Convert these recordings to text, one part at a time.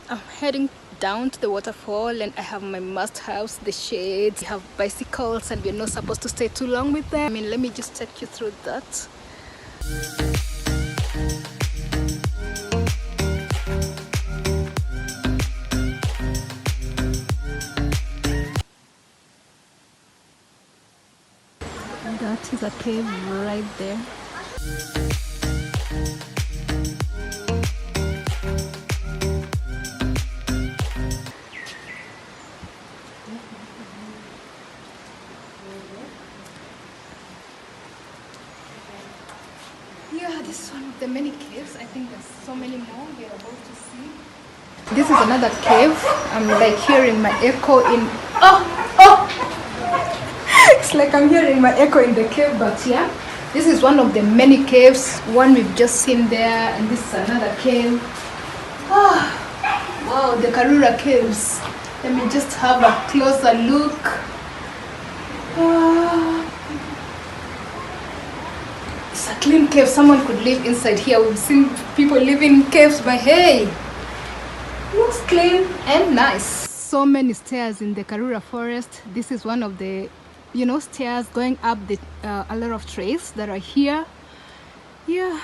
I'm heading down to the waterfall and I have my must-haves, the shades. We have bicycles and we're not supposed to stay too long with them. I mean, let me just take you through that. That is a cave right there. Yeah, this is one of the many caves. I think there's so many more we're about to see. This is another cave. I'm like hearing my echo in... It's like I'm hearing my echo in the cave, but yeah. This is one of the many caves. One we've just seen there, and this is another cave. Wow, the Karura caves. Let me just have a closer look. It's a clean cave. Someone could live inside here. We've seen people living in caves, but hey, looks clean and nice. So many stairs in the Karura Forest. This is one of the, you know, stairs going up the a lot of trails that are here. Yeah,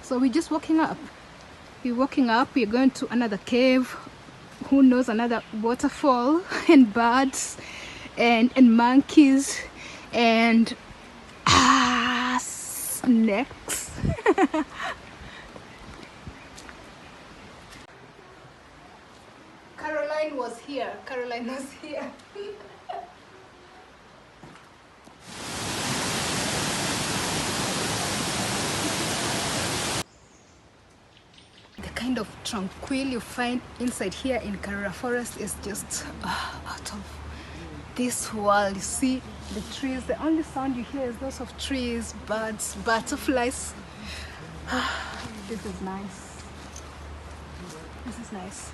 so we're just walking up. We're walking up. We're going to another cave. Who knows, another waterfall and birds and monkeys and snakes. Caroline was here. Caroline was here. The kind of tranquil you find inside here in Karura Forest is just out of this world. You see the trees, the only sound you hear is those of trees, birds, butterflies. This is nice. This is nice.